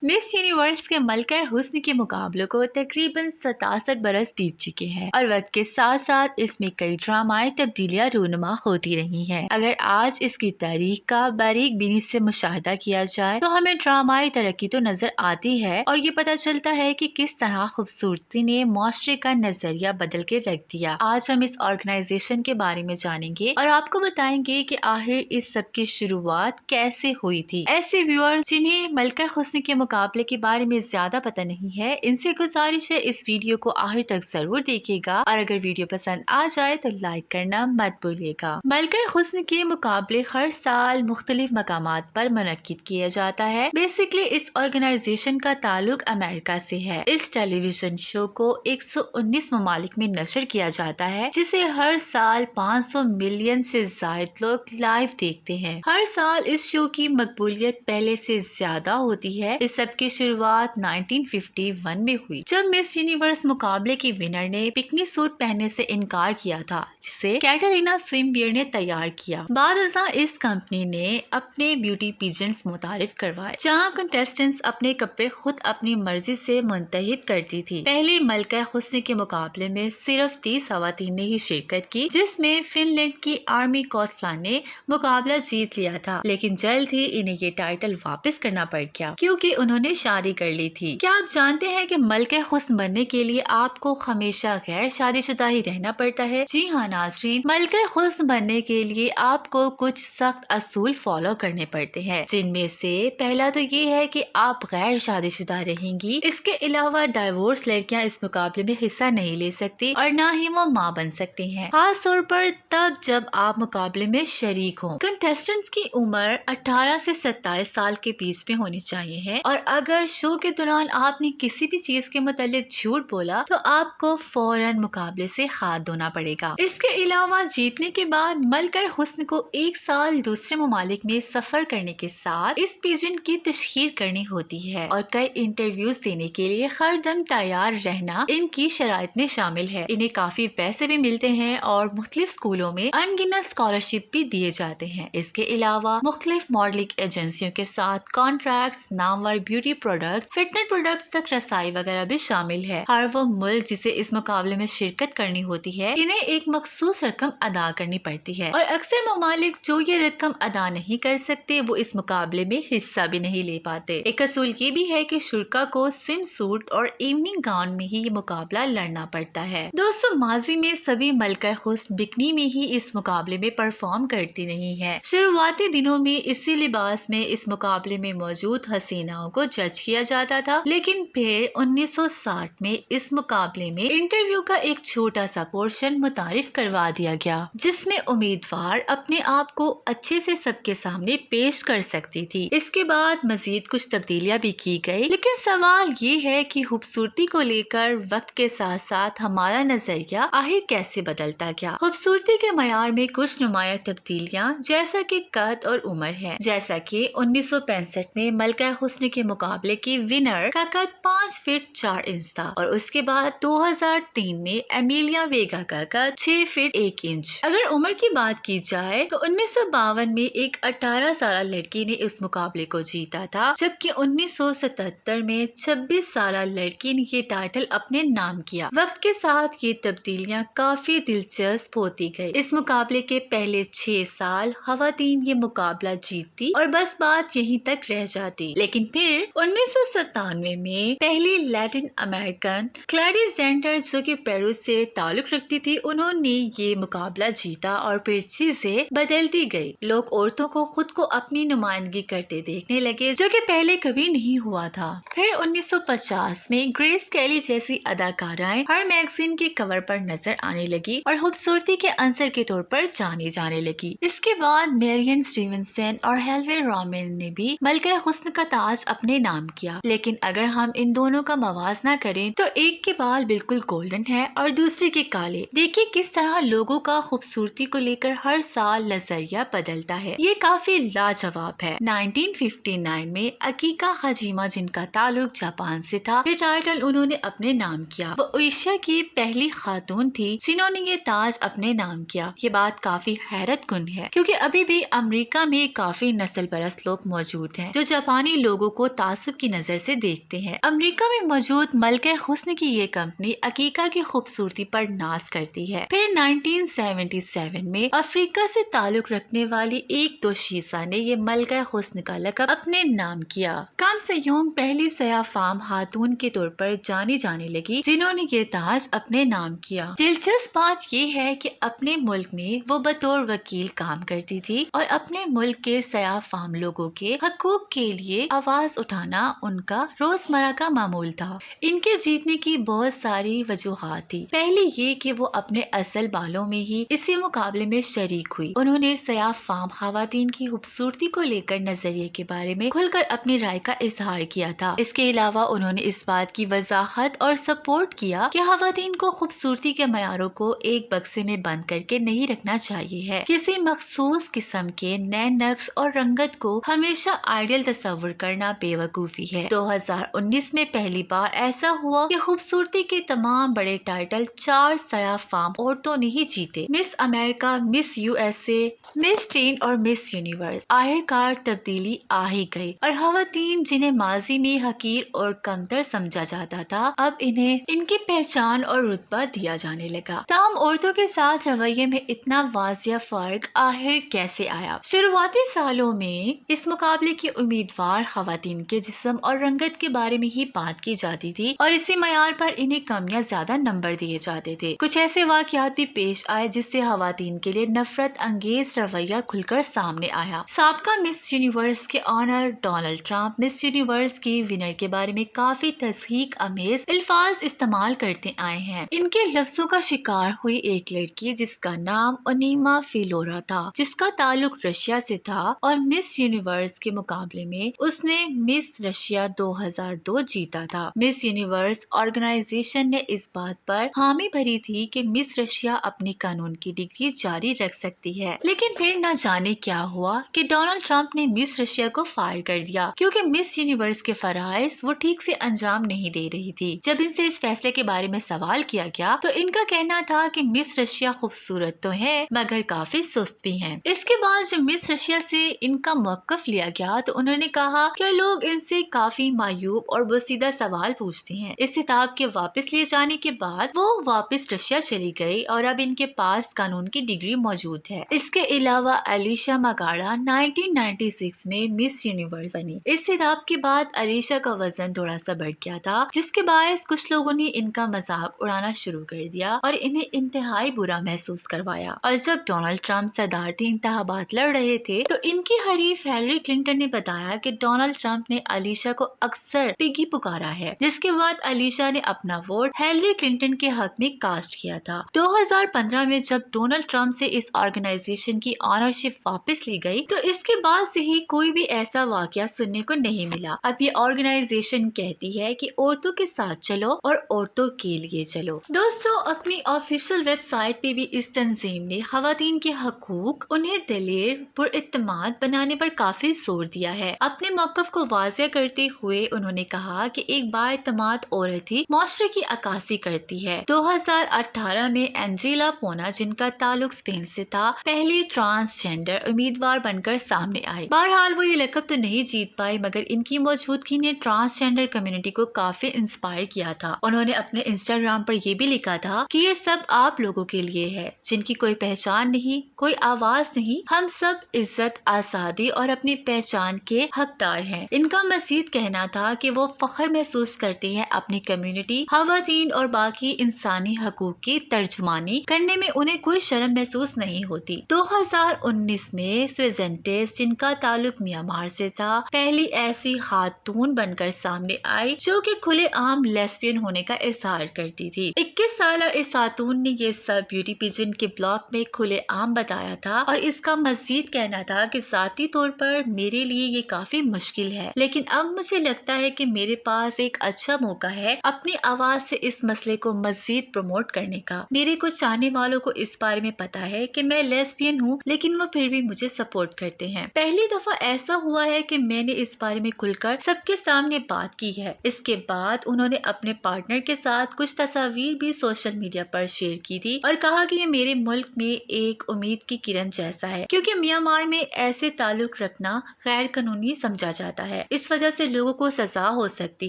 Miss universe के मलका हुस्न के मुकाबलों को तकरीबन 67 बरस बीत चुके हैं और वक्त के साथ साथ इसमें कई ड्रामाई तब्दीलियां रूनुमा होती रही हैं। अगर आज इसकी तारीख का बारीक बीनी से मुशाहिदा किया जाए तो हमें ड्रामाई तरक्की तो नजर आती है और ये पता चलता है कि किस तरह खूबसूरती ने मुआशरे का नजरिया बदल के रख दिया। आज हम इस ऑर्गेनाइजेशन के बारे में जानेंगे और आपको बताएंगे कि आखिर इस सब की शुरुआत कैसे हुई थी। ऐसे व्यूअर जिन्हें मलका हुस्न के मुकाबले के बारे में ज्यादा पता नहीं है, इनसे गुजारिश है इस वीडियो को आखिर तक जरूर देखिएगा और अगर वीडियो पसंद आ जाए तो लाइक करना मत भूलिएगा। मलका हुस्न के मुकाबले हर साल मुख्तलिफ मकामात पर मुनक्किद किया जाता है। बेसिकली इस ऑर्गेनाइजेशन का ताल्लुक अमेरिका से है। इस टेलीविजन शो को 119 ममालिक में नशर किया जाता है, जिसे हर साल 500 मिलियन से ज्यादा लोग लाइव देखते हैं। हर साल इस शो की मकबूलियत पहले से ज्यादा होती है। इस सब की शुरुआत 1951 में हुई, जब मिस यूनिवर्स मुकाबले की विनर ने पिकनी सूट पहनने से इनकार किया था, जिसे कैटरीना स्विमवेयर ने तैयार किया। बाद इस कंपनी ने अपने ब्यूटी पीजेंट्स मुतारिफ करवाए, जहां कंटेस्टेंट्स अपने कपड़े खुद अपनी मर्जी से मुंतखब करती थी। पहले मलका हुस्न के मुकाबले में सिर्फ 30 खवातीन ने ही शिरकत की, जिसमें फिनलैंड की आर्मी कोस्टलान ने मुकाबला जीत लिया था, लेकिन जल्द ही इन्हें ये टाइटल वापस करना पड़ गया क्योंकि उन्होंने शादी कर ली थी। क्या आप जानते हैं कि मलका हुस्न बनने के लिए आपको हमेशा गैर शादीशुदा ही रहना पड़ता है? जी हाँ नाज़रीन, मलका हुस्न बनने के लिए आपको कुछ सख्त असूल फॉलो करने पड़ते हैं, जिनमें से पहला तो ये है कि आप गैर शादीशुदा रहेंगी। इसके अलावा डाइवोर्स लड़कियां इस मुकाबले में हिस्सा नहीं ले सकती और न ही वो माँ बन सकती हैं, खास तौर पर तब जब आप मुकाबले में शरीक हों। कंटेस्टेंट्स की उम्र 18 से 27 साल के बीच में होनी चाहिए है और अगर शो के दौरान आपने किसी भी चीज के मुतालिक झूठ बोला तो आपको फौरन मुकाबले से हाथ धोना पड़ेगा। इसके अलावा जीतने के बाद मलका हुस्न को 1 साल दूसरे ममालिक में सफर करने के साथ इस पेजेंट की तशहीर करनी होती है और कई इंटरव्यूज देने के लिए हर दम तैयार रहना इनकी शराइत में शामिल है। इन्हें काफी पैसे भी मिलते हैं और मुख्तलिफ स्कूलों में अनगिनत स्कॉलरशिप भी दिए जाते हैं। इसके अलावा मुख्तलिफ मॉडलिंग एजेंसियों के साथ contract, Namvar beauty product, fitness products तक रसाई वगैरह भी शामिल है। हर वो मुल्क जिसे इस मुकाबले में शिरकत करनी होती है, इन्हें एक मखसूस रकम अदा करनी पड़ती है और अक्सर ममालिक जो ये रकम अदा नहीं कर सकते वो इस मुकाबले में हिस्सा भी नहीं ले पाते। एक असूल ये भी है कि शुरा को स्विम सूट और इवनिंग गाउन में ही ये मुकाबला लड़ना पड़ता है। दोस्तों, माजी में सभी मलका हुस्न बिकनी में ही इस मुकाबले में परफॉर्म करती नहीं है। शुरुआती दिनों में इसी लिबास में इस मुकाबले में मौजूद हसीनाओं को जज किया जाता था, लेकिन फिर 1960 में इस मुकाबले में इंटरव्यू का एक छोटा सा पोर्शन मुतारिफ करवा दिया गया, जिसमें उम्मीदवार अपने आप को अच्छे से सबके सामने पेश कर सकती थी। इसके बाद मजीद कुछ तब्दीलियां भी की गई, लेकिन सवाल ये है कि खूबसूरती को लेकर वक्त के साथ साथ हमारा नजरिया आखिर कैसे बदलता गया। खूबसूरती के मयार में कुछ नुमाया तब्दीलियां जैसा कि कद और उम्र है, जैसा कि 1965 में मलका हुस्न के मुकाबले की विनर का कद 5 फीट 4 इंच था और उसके बाद 2003 में एमिलिया वेगा का कद 6 फीट 1 इंच। अगर उम्र की बात की जाए तो 1952 में एक 18 साल लड़की ने इस मुकाबले को जीता था, जबकि 1977 में 26 साल लड़की ने ये टाइटल अपने नाम किया। वक्त के साथ ये तब्दीलियां काफी दिलचस्प होती गई। इस मुकाबले के पहले 6 साल खवातीन ये मुकाबला जीतती और बस बात यहीं तक रह जाती, लेकिन फिर 1997 में पहली लैटिन अमेरिकन क्लैरिस जेंटर, जो कि पेरू से ताल्लुक रखती थी, उन्होंने ये मुकाबला जीता और फिर चीजें बदलती गई। लोग औरतों को खुद को अपनी नुमाइंदगी करते देखने लगे, जो कि पहले कभी नहीं हुआ था। फिर 1950 में ग्रेस कैली जैसी अदाकाराएं हर मैगजीन के कवर पर नजर आने लगी और खूबसूरती के अंसर के तौर पर जानी जाने लगी। इसके बाद मेरियन स्टीवनसन और हेल्वे रॉमेन ने भी मलका हुस्न का ताज अपने नाम किया, लेकिन अगर हम इन दोनों का मवाजना करें तो एक के बाल बिल्कुल गोल्डन है और दूसरे के काले। देखिए किस तरह लोगों का खूबसूरती को लेकर हर साल नजरिया बदलता है। ये काफी लाजवाब है। 1959 में अकीका हाजिमा, जिनका ताल्लुक जापान से था, ये टाइटल उन्होंने अपने नाम किया। वो एशिया की पहली खातून थी जिन्होंने ये ताज अपने नाम किया। ये बात काफी हैरत कुन है क्योंकि अभी भी अमेरिका में काफी नस्ल परस्त लोग मौजूद हैं जो जापानी लोगों को وہ تعصب کی نظر سے دیکھتے ہیں۔ امریکہ میں موجود ملکہ حسن کی یہ کمپنی عقیقہ کی خوبصورتی پر ناز کرتی ہے۔ پھر 1977 میں افریقہ سے تعلق رکھنے والی ایک دوشیزہ نے یہ ملکہ حسن کا لقب اپنے نام کیا۔ کم سیونگ پہلی سیاہ فام خاتون کے طور پر جانی جانے لگی جنہوں نے یہ تاج اپنے نام کیا۔ دلچسپ بات یہ ہے کہ اپنے ملک میں وہ بطور وکیل کام کرتی تھی اور اپنے ملک کے سیاہ فام لوگوں کے حقوق کے لیے آواز اٹھانا ان کا روزمرہ کا معمول تھا۔ ان کے جیتنے کی بہت ساری وجوہات تھی۔ پہلی یہ کہ وہ اپنے اصل بالوں میں ہی اسی مقابلے میں شریک ہوئی۔ انہوں نے سیاہ فام خواتین کی خوبصورتی کو لے کر نظریے کے بارے میں کھل کر اپنی رائے کا اظہار کیا تھا۔ اس کے علاوہ انہوں نے اس بات کی وضاحت اور سپورٹ کیا کہ خواتین کو خوبصورتی کے معیاروں کو ایک بکسے میں بند کر کے نہیں رکھنا چاہیے ہے۔ کسی مخصوص قسم کے نئے نقش اور رنگت کو ہمیشہ آئیڈیل تصور کرنا بے وقوفی ہے۔ 2019 میں پہلی بار ایسا ہوا کہ خوبصورتی کے تمام بڑے ٹائٹل 4 سیاہ فام عورتوں نے ہی جیتے۔ مس امریکہ، مس USA، مس ٹین اور مس یونیورس۔ آخرکار تبدیلی آ ہی گئی اور خواتین جنہیں ماضی میں حقیر اور کمتر سمجھا جاتا تھا اب انہیں ان کی پہچان اور رتبہ دیا جانے لگا۔ تاہم عورتوں کے ساتھ رویے میں اتنا واضح فرق آخر کیسے آیا؟ شروعاتی سالوں میں اس مقابلے کی امیدوار خواتین کے جسم اور رنگت کے بارے میں ہی بات کی جاتی تھی اور اسی معیار پر انہیں کم یا زیادہ نمبر دیے جاتے تھے۔ کچھ ایسے واقعات بھی پیش آئے جس سے خواتین کے لیے نفرت انگیز رویہ کھل کر سامنے آیا۔ سابقہ مس یونیورس کے owner Donald Trump Miss Universe کی ونر کے بارے میں کافی تضحیک آمیز الفاظ استعمال کرتے آئے ہیں۔ ان کے لفظوں کا شکار ہوئی ایک لڑکی جس کا نام انیما فیلورا تھا، جس کا تعلق رشیا سے تھا اور مس یونیورس کے مقابلے میں اس نے مس رشیا 2002 جیتا تھا۔ مس یونیورس آرگنائزیشن نے اس بات پر حامی بھری تھی کہ مس رشیا اپنی قانون کی ڈگری جاری رکھ سکتی ہے، لیکن پھر نہ جانے کیا ہوا کہ ڈونلڈ ٹرمپ نے مس رشیا کو فائر کر دیا کیونکہ مس یونیورس کے فرائض وہ ٹھیک سے انجام نہیں دے رہی تھی۔ جب ان سے اس فیصلے کے بارے میں سوال کیا گیا تو ان کا کہنا تھا کہ مس رشیا خوبصورت تو ہے مگر کافی سست بھی ہیں۔ اس کے بعد جب مس رشیا سے ان کا موقف لیا گیا تو انہوں نے کہا کہ لوگ ان سے کافی معیوب اور بوسیدہ سوال پوچھتے ہیں۔ اس خطاب کے واپس لیے جانے کے بعد وہ واپس رشیا چلی گئی اور اب ان کے پاس قانون کی ڈگری موجود ہے۔ اس کے علاوہ الیشا مگاڑا 1996 میں مس یونیورس بنی۔ اس خطاب کے بعد الیشا کا وزن تھوڑا سا بڑھ گیا تھا جس کے باعث کچھ لوگوں نے ان کا مذاق اڑانا شروع کر دیا اور انہیں انتہائی برا محسوس کروایا۔ اور جب ڈونلڈ ٹرمپ صدارتی انتخابات لڑ رہے تھے تو ان کی حریف ہیلری کلنٹن نے بتایا کہ ڈونلڈ ٹرمپ نے الیشا کو اکثر پگی پکارا ہے، جس کے بعد الیشا نے اپنا ووٹ ہیلری کلنٹن کے حق میں کاسٹ کیا تھا۔ 2015 میں جب ڈونلڈ ٹرمپ سے اس آرگنائزیشن کی آنرشپ واپس لی گئی تو اس کے بعد سے ہی کوئی بھی ایسا واقعہ سننے کو نہیں ملا۔ اب یہ آرگنائزیشن کہتی ہے کہ عورتوں کے ساتھ چلو اور عورتوں کے لیے چلو۔ دوستو، اپنی آفیشیل ویب سائٹ پہ بھی اس تنظیم نے خواتین کے حقوق انہیں دلیر پر اعتماد بنانے پر کافی زور دیا ہے۔ اپنے موقف کو واضح کرتے ہوئے انہوں نے کہا کہ ایک بااعتماد عورت ہی معاشرے کی عکاسی کرتی ہے۔ 2018 میں انجیلا پونا، جن کا تعلق اسپین سے تھا، پہلی ٹرانسجینڈر امیدوار بن کر سامنے آئی۔ بہرحال وہ یہ لقب تو نہیں جیت پائی مگر ان کی موجودگی نے ٹرانسجینڈر کمیونٹی کو کافی انسپائر کیا تھا۔ انہوں نے اپنے انسٹاگرام پر یہ بھی لکھا تھا کہ یہ سب آپ لوگوں کے لیے ہے جن کی کوئی پہچان نہیں، کوئی آواز نہیں، ہم سب عزت، آزادی اور اپنی پہچان کے حقدار ہیں۔ ان کا مزید کہنا تھا کہ وہ فخر محسوس کرتی ہیں اپنی کمیونٹی، خواتین اور باقی انسانی حقوق کی ترجمانی کرنے میں انہیں کوئی شرم محسوس نہیں ہوتی۔ 2019 میں سویزنٹس، جن کا تعلق میانمار سے تھا، پہلی ایسی خاتون بن کر سامنے آئی جو کہ کھلے عام لیسبین ہونے کا اظہار کرتی تھی۔ 21 سالہ اس خاتون نے یہ سب بیوٹی پیجن کے بلاگ میں کھلے عام بتایا تھا اور اس کا مزید کہنا تھا کہ ذاتی طور پر میرے لیے یہ کافی مشکل ہے لیکن اب مجھے لگتا ہے کہ میرے پاس ایک اچھا موقع ہے اپنی آواز سے اس مسئلے کو مزید پروموٹ کرنے کا۔ میرے کچھ چاہنے والوں کو اس بارے میں پتا ہے کہ میں لیسبین ہوں हूँ, लेकिन वो फिर भी मुझे सपोर्ट करते हैं। पहली दफा ऐसा हुआ है कि मैंने इस बारे में खुलकर सबके सामने बात की है। इसके बाद उन्होंने अपने पार्टनर के साथ कुछ तस्वीर भी सोशल मीडिया पर शेयर की थी और कहा कि ये मेरे मुल्क में एक उम्मीद की किरण जैसा है, क्योंकि म्यांमार में ऐसे ताल्लुक रखना गैर कानूनी समझा जाता है। इस वजह से लोगों को सजा हो सकती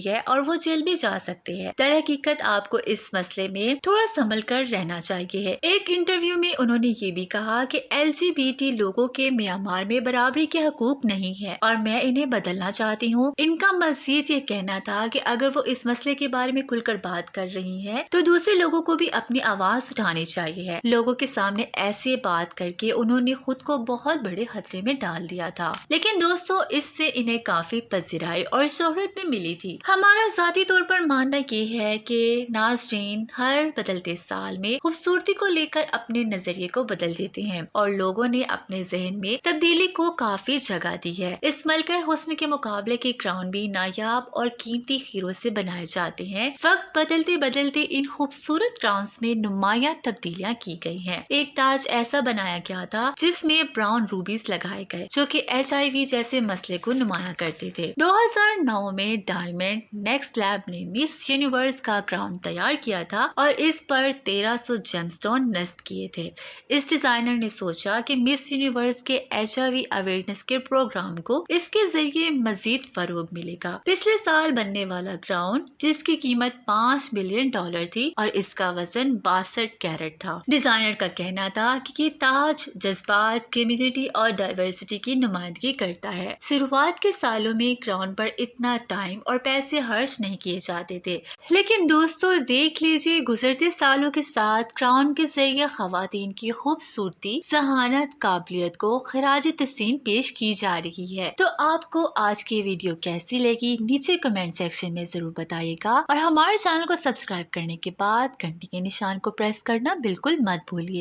है और वो जेल भी जा सकते हैं। दरहकीकत आपको इस मसले में थोड़ा संभल कर रहना चाहिए। एक इंटरव्यू में उन्होंने ये भी कहा कि LGBT लोगों के म्यांमार में बराबरी के हकूक नहीं है और मैं इन्हें बदलना चाहती हूँ। इनका मजीद ये कहना था कि अगर वो इस मसले के बारे में खुलकर बात कर रही हैं, तो दूसरे लोगों को भी अपनी आवाज उठानी चाहिए। लोगों के सामने ऐसे बात करके उन्होंने खुद को बहुत बड़े खतरे में डाल दिया था, लेकिन दोस्तों इससे इन्हें काफी पजीराई और शोहरत भी मिली थी। हमारा जाती तौर पर मानना ये है कि नाज़रीन हर बदलते साल में खूबसूरती को लेकर अपने नजरिए को बदल देते हैं और लोगों ने अपने जहन में तब्दीली को काफी जगह दी है। इस मलका हुस्न के मुकाबले के क्राउन भी नायाब और कीमती हीरो से बनाए जाते हैं। वक्त बदलते बदलते इन खूबसूरत क्राउन्स में नुमाया तब्दीलियां की गई हैं। एक ताज ऐसा बनाया गया था जिसमें ब्राउन रूबीज लगाए गए जो कि HIV जैसे मसले को नुमाया करते थे। 2009 में डायमंड नेक्स्ट लैब ने मिस यूनिवर्स का क्राउन तैयार किया था और इस पर 1300 जेमस्टोन नस्ब किए थे। इस डिजाइनर ने सोचा कि मिस यूनिवर्स के HIV अवेयरनेस के प्रोग्राम को इसके जरिए मजीद फरोग मिलेगा। पिछले साल बनने वाला क्राउन जिसकी कीमत $5 बिलियन थी और इसका वजन 62 कैरेट था। डिजाइनर का कहना था कि ये ताज जज्बात, कम्युनिटी और डाइवर्सिटी की नुमाइंदगी करता है। शुरुआत के सालों में क्राउन पर इतना टाइम और पैसे खर्च नहीं किए जाते थे, लेकिन दोस्तों देख लीजिए गुजरते सालों के साथ क्राउन के जरिए खवातीन की खूबसूरती, जहानत, काबिलियत को खराज तहसीन पेश की जा रही है। तो आपको आज की वीडियो कैसी लगी नीचे कमेंट सेक्शन में जरूर बताइएगा और हमारे चैनल को सब्सक्राइब करने के बाद घंटी के निशान को प्रेस करना बिल्कुल मत भूलिए।